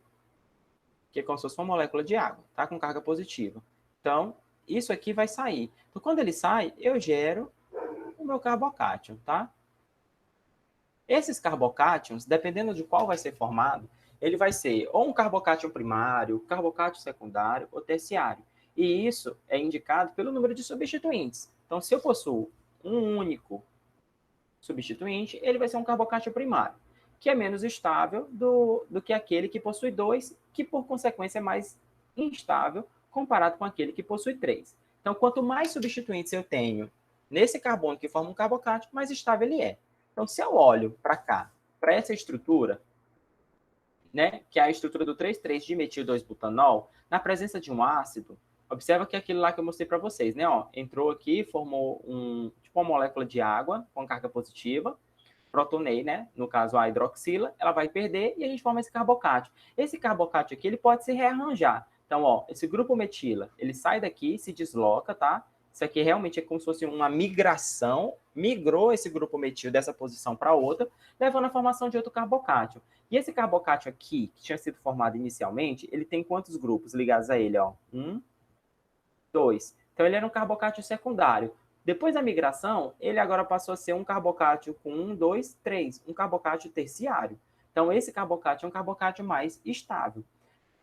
[SPEAKER 1] que é como se fosse uma molécula de água, tá? Com carga positiva. Então, isso aqui vai sair. Então, quando ele sai, eu gero o meu carbocátion, tá? Esses carbocátions, dependendo de qual vai ser formado, ele vai ser ou um carbocátion primário, carbocátion secundário ou terciário. E isso é indicado pelo número de substituintes. Então, se eu possuo um único substituinte, ele vai ser um carbocátion primário, que é menos estável do que aquele que possui 2, que por consequência é mais instável comparado com aquele que possui 3. Então, quanto mais substituintes eu tenho nesse carbono que forma um carbocátion, mais estável ele é. Então, se eu olho para cá, para essa estrutura, né, que é a estrutura do 3,3-dimetil-2-butanol, na presença de um ácido, observa que é aquilo lá que eu mostrei para vocês, né? Ó, entrou aqui, formou tipo uma molécula de água com carga positiva, protonei, né? No caso, a hidroxila, ela vai perder e a gente forma esse carbocátion. Esse carbocátion aqui, ele pode se rearranjar. Então, ó, esse grupo metila, ele sai daqui, se desloca, tá? Isso aqui realmente é como se fosse uma migração, migrou esse grupo metil dessa posição para outra, levando à formação de outro carbocátion. E esse carbocátion aqui, que tinha sido formado inicialmente, ele tem quantos grupos ligados a ele? Ó? 1, 2. Então, ele era um carbocátion secundário. Depois da migração, ele agora passou a ser um carbocátion com 1, 2, 3, um carbocátion terciário. Então, esse carbocátion é um carbocátion mais estável.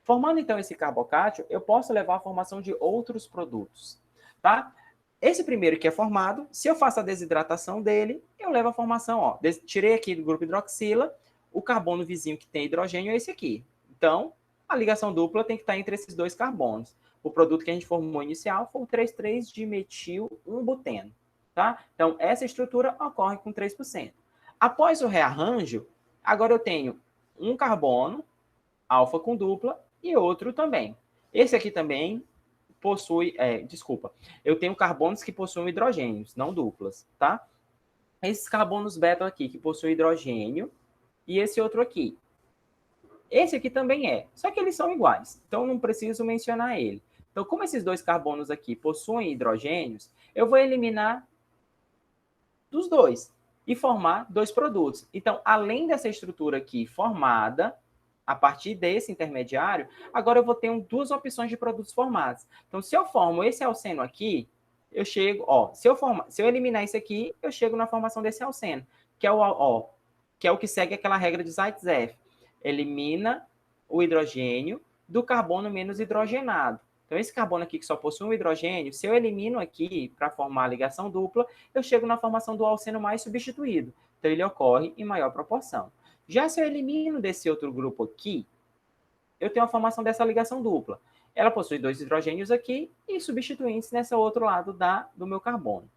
[SPEAKER 1] Formando, então, esse carbocátion, eu posso levar à formação de outros produtos, tá? Esse primeiro que é formado, se eu faço a desidratação dele, eu levo à formação, ó, tirei aqui do grupo hidroxila, o carbono vizinho que tem hidrogênio é esse aqui. Então, a ligação dupla tem que estar entre esses dois carbonos. O produto que a gente formou inicial foi o 3,3-dimetil-1-buteno, tá? Então, essa estrutura ocorre com 3%. Após o rearranjo, agora eu tenho um carbono, alfa com dupla, e outro também. Esse aqui também possui, eu tenho carbonos que possuem hidrogênios, não duplas, tá? Esses carbonos beta aqui, que possuem hidrogênio, e esse outro aqui. Esse aqui também é, só que eles são iguais, então não preciso mencionar ele. Então, como esses dois carbonos aqui possuem hidrogênios, eu vou eliminar dos dois e formar dois produtos. Então, além dessa estrutura aqui formada, a partir desse intermediário, agora eu vou ter duas opções de produtos formados. Então, se eu formo esse alceno aqui, eu chego, ó, se eu eliminar isso aqui, eu chego na formação desse alceno, que é o que segue aquela regra de Zaitsev. Elimina o hidrogênio do carbono menos hidrogenado. Então, esse carbono aqui que só possui um hidrogênio, se eu elimino aqui para formar a ligação dupla, eu chego na formação do alceno mais substituído. Então, ele ocorre em maior proporção. Já se eu elimino desse outro grupo aqui, eu tenho a formação dessa ligação dupla. ela possui 2 hidrogênios aqui e substituintes nesse outro lado do meu carbono.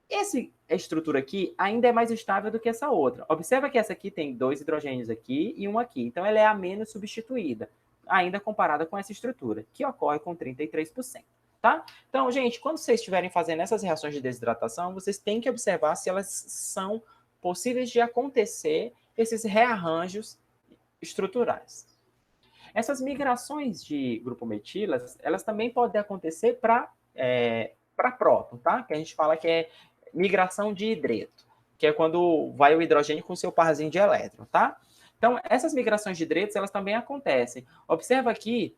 [SPEAKER 1] Essa estrutura aqui ainda é mais estável do que essa outra. Observa que essa aqui tem 2 hidrogênios aqui e um aqui. Então, ela é a menos substituída, ainda comparada com essa estrutura, que ocorre com 33%. Tá? Então, gente, quando vocês estiverem fazendo essas reações de desidratação, vocês têm que observar se elas são possíveis de acontecer, esses rearranjos estruturais. Essas migrações de grupo metilas, elas também podem acontecer para próton, tá? Que a gente fala que é migração de hidreto, que é quando vai o hidrogênio com o seu parzinho de elétron, tá? Então, essas migrações de hidretos, elas também acontecem. Observa aqui,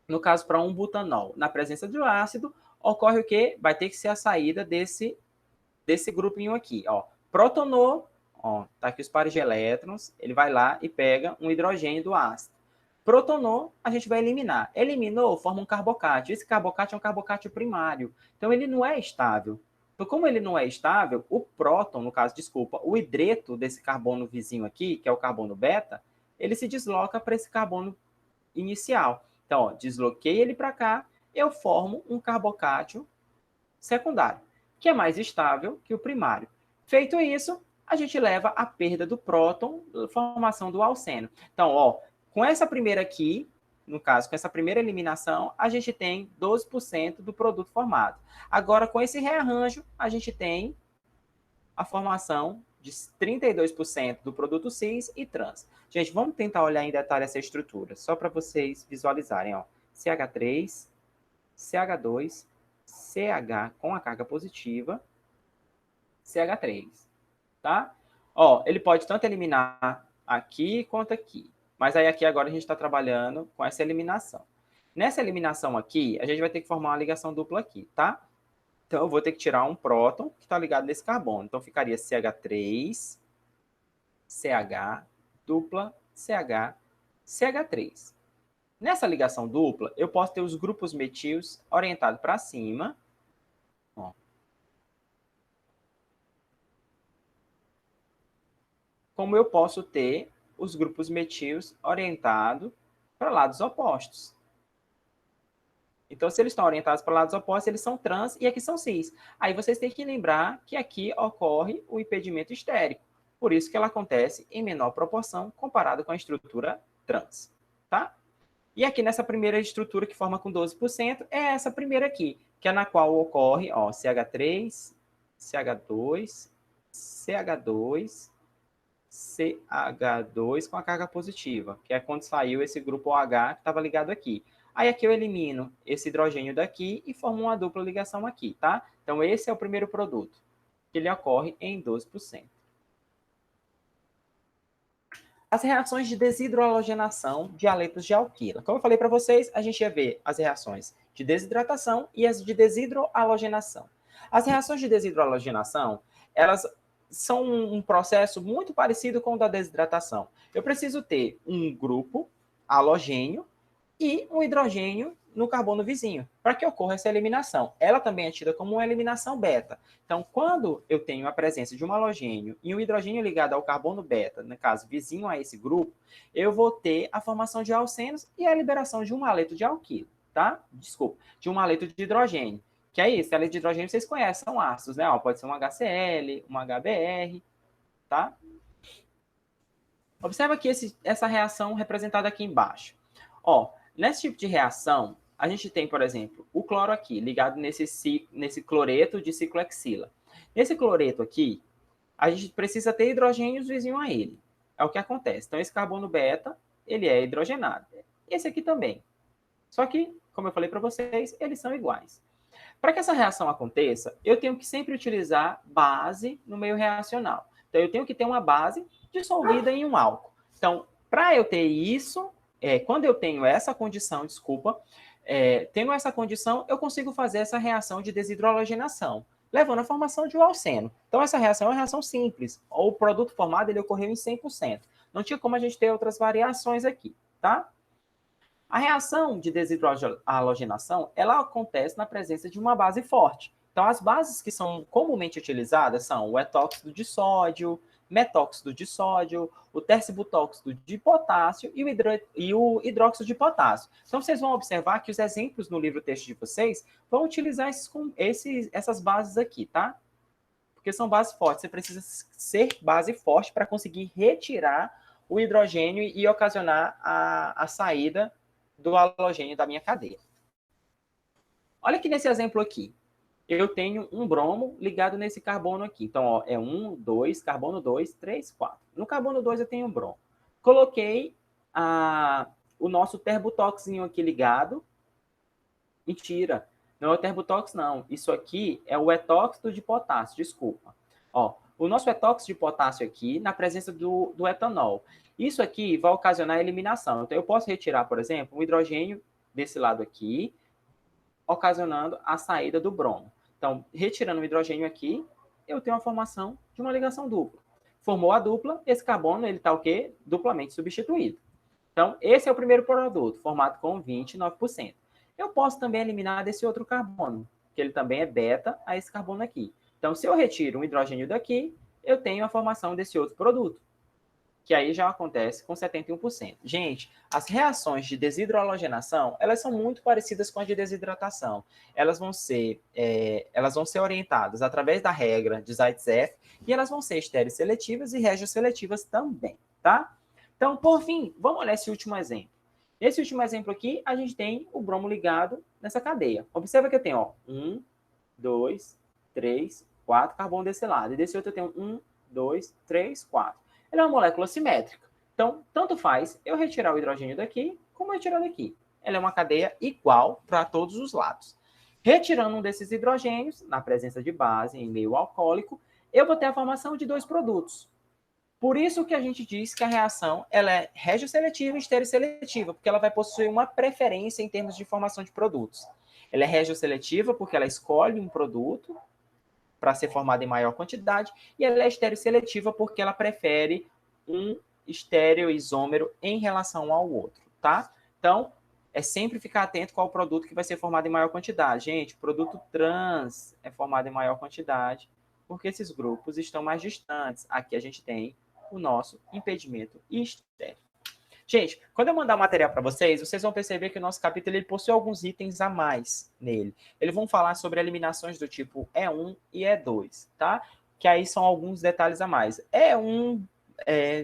[SPEAKER 1] no caso para um butanol, na presença do ácido, ocorre o quê? Vai ter que ser a saída desse grupinho aqui, ó. Protonou, ó, tá aqui os pares de elétrons, ele vai lá e pega um hidrogênio do ácido. Protonou, a gente vai eliminar. Eliminou, forma um carbocátio. Esse carbocátio é um carbocátio primário. Então, ele não é estável. Então, como ele não é estável, o próton, no caso, desculpa, o hidreto desse carbono vizinho aqui, que é o carbono beta, ele se desloca para esse carbono inicial. Então, ó, desloquei ele para cá, eu formo um carbocátio secundário, que é mais estável que o primário. Feito isso, a gente leva à perda do próton, formação do alceno. Então, ó, com essa primeira aqui, no caso, com essa primeira eliminação, a gente tem 12% do produto formado. Agora, com esse rearranjo, a gente tem a formação de 32% do produto cis e trans. Gente, vamos tentar olhar em detalhe essa estrutura, só para vocês visualizarem, ó. CH3, CH2, CH com a carga positiva, CH3, tá? Ó, ele pode tanto eliminar aqui quanto aqui. Mas aí aqui agora a gente está trabalhando com essa eliminação. Nessa eliminação aqui, a gente vai ter que formar uma ligação dupla aqui, tá? Então, eu vou ter que tirar um próton que está ligado nesse carbono. Então, ficaria CH3, CH, dupla, CH, CH3. Nessa ligação dupla, eu posso ter os grupos metis orientados para cima. Ó. Como eu posso ter os grupos metis orientados para lados opostos. Então, se eles estão orientados para lados opostos, eles são trans e aqui são cis. Aí vocês têm que lembrar que aqui ocorre o impedimento estérico. Por isso que ela acontece em menor proporção comparado com a estrutura trans. Tá? E aqui nessa primeira estrutura que forma com 12%, é essa primeira aqui, que é na qual ocorre ó, CH3, CH2, CH2, CH2 com a carga positiva, que é quando saiu esse grupo OH que estava ligado aqui. Aí aqui eu elimino esse hidrogênio daqui e formo uma dupla ligação aqui, tá? Então esse é o primeiro produto, que ele ocorre em 12%. As reações de desidrohalogenação de haletos de alquila. Como eu falei para vocês, a gente ia ver as reações de desidratação e as de desidrohalogenação. As reações de desidrohalogenação, elas são um processo muito parecido com o da desidratação. Eu preciso ter um grupo halogênio e um hidrogênio no carbono vizinho, para que ocorra essa eliminação. Ela também é tida como uma eliminação beta. Então, quando eu tenho a presença de um halogênio e um hidrogênio ligado ao carbono beta, no caso, vizinho a esse grupo, eu vou ter a formação de alcenos e a liberação de um haleto de alquilo, tá? Desculpa, de um haleto de hidrogênio. Que é isso, haleto de hidrogênio vocês conhecem, são ácidos, né? Ó, pode ser um HCl, um HBr, tá? Observa aqui essa reação representada aqui embaixo. Ó, nesse tipo de reação, a gente tem, por exemplo, o cloro aqui, ligado nesse cloreto de ciclohexila. Nesse cloreto aqui, a gente precisa ter hidrogênios vizinhos a ele. É o que acontece. Então, esse carbono beta, ele é hidrogenado. Esse aqui também. Só que, como eu falei para vocês, eles são iguais. Para que essa reação aconteça, eu tenho que sempre utilizar base no meio reacional. Então, eu tenho que ter uma base dissolvida em um álcool. Então, para eu ter isso, quando eu tenho essa condição, tendo essa condição, eu consigo fazer essa reação de desidrohalogenação, levando à formação de um alceno. Então, essa reação é uma reação simples. O produto formado ele ocorreu em 100%. Não tinha como a gente ter outras variações aqui, tá? A reação de desidrohalogenação, ela acontece na presença de uma base forte. Então, as bases que são comumente utilizadas são o etóxido de sódio, metóxido de sódio, o tercibutóxido de potássio e o hidróxido de potássio. Então, vocês vão observar que os exemplos no livro-texto de vocês vão utilizar essas bases aqui, tá? Porque são bases fortes. Você precisa ser base forte para conseguir retirar o hidrogênio e ocasionar a saída do halogênio da minha cadeia. Olha aqui nesse exemplo aqui. Eu tenho um bromo ligado nesse carbono aqui. Então, ó, é 1, 2, carbono 2, 3, 4. No carbono 2 eu tenho um bromo. Coloquei o nosso terbutóxinho aqui ligado. Mentira, não é o terbutóxico, não. Isso aqui é o etóxido de potássio, desculpa. Ó, o nosso etóxido de potássio aqui, na presença do etanol. Isso aqui vai ocasionar a eliminação. Então, eu posso retirar, por exemplo, um hidrogênio desse lado aqui, ocasionando a saída do bromo. Então, retirando o hidrogênio aqui, eu tenho a formação de uma ligação dupla. Formou a dupla, esse carbono ele está o quê? Duplamente substituído. Então, esse é o primeiro produto, formado com 29%. Eu posso também eliminar desse outro carbono, que ele também é beta a esse carbono aqui. Então, se eu retiro um hidrogênio daqui, eu tenho a formação desse outro produto, que aí já acontece com 71%. Gente, as reações de desidrohalogenação, elas são muito parecidas com as de desidratação. Elas vão ser orientadas através da regra de Zaitsev e elas vão ser estereo-seletivas e regioseletivas também, tá? Então, por fim, vamos olhar esse último exemplo. Nesse último exemplo aqui, a gente tem o bromo ligado nessa cadeia. Observa que eu tenho, ó, 1, 2, 3, 4 carbono desse lado. E desse outro eu tenho 1, 2, 3, 4. Ela é uma molécula simétrica. Então, tanto faz eu retirar o hidrogênio daqui, como eu retirar daqui. Ela é uma cadeia igual para todos os lados. Retirando um desses hidrogênios, na presença de base em meio alcoólico, eu vou ter a formação de dois produtos. Por isso que a gente diz que a reação ela é regioseletiva e estereo-seletiva, porque ela vai possuir uma preferência em termos de formação de produtos. Ela é regioseletiva porque ela escolhe um produto para ser formado em maior quantidade, e ela é estereo-seletiva porque ela prefere um estereoisômero em relação ao outro, tá? Então, é sempre ficar atento qual o produto que vai ser formado em maior quantidade. Gente, o produto trans é formado em maior quantidade, porque esses grupos estão mais distantes. Aqui a gente tem o nosso impedimento estéreo. Gente, quando eu mandar o material para vocês, vocês vão perceber que o nosso capítulo ele possui alguns itens a mais nele. Eles vão falar sobre eliminações do tipo E1 e E2, tá? Que aí são alguns detalhes a mais. E1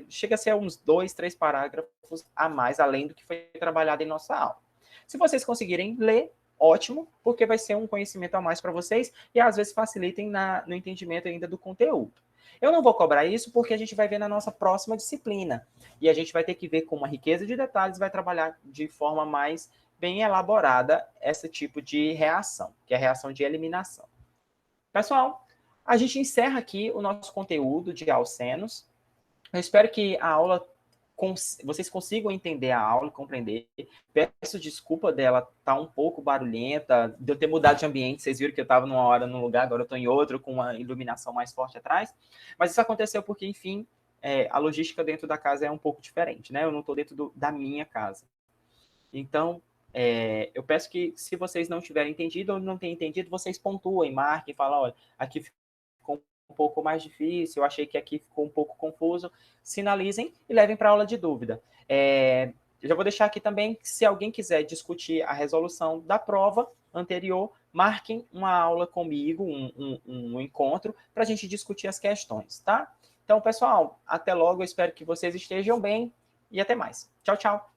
[SPEAKER 1] chega a ser uns 2, 3 parágrafos a mais, além do que foi trabalhado em nossa aula. Se vocês conseguirem ler, ótimo, porque vai ser um conhecimento a mais para vocês e às vezes facilitem no entendimento ainda do conteúdo. Eu não vou cobrar isso porque a gente vai ver na nossa próxima disciplina. E a gente vai ter que ver com uma riqueza de detalhes, vai trabalhar de forma mais bem elaborada esse tipo de reação, que é a reação de eliminação. Pessoal, a gente encerra aqui o nosso conteúdo de alcenos. Eu espero que a aula vocês consigam entender a aula e compreender. Peço desculpa dela estar um pouco barulhenta, de eu ter mudado de ambiente. Vocês viram que eu estava numa hora num lugar, agora eu estou em outro, com uma iluminação mais forte atrás. Mas isso aconteceu porque, enfim, a logística dentro da casa é um pouco diferente, né? Eu não estou dentro da minha casa. Então, eu peço que, se vocês não tiverem entendido ou não têm entendido, vocês pontuem, marquem, falem, olha, aqui ficou um pouco mais difícil, eu achei que aqui ficou um pouco confuso, sinalizem e levem para a aula de dúvida. Eu já vou deixar aqui também que, se alguém quiser discutir a resolução da prova anterior, marquem uma aula comigo, um encontro, para a gente discutir as questões, tá? Então, pessoal, até logo, eu espero que vocês estejam bem e até mais. Tchau, tchau!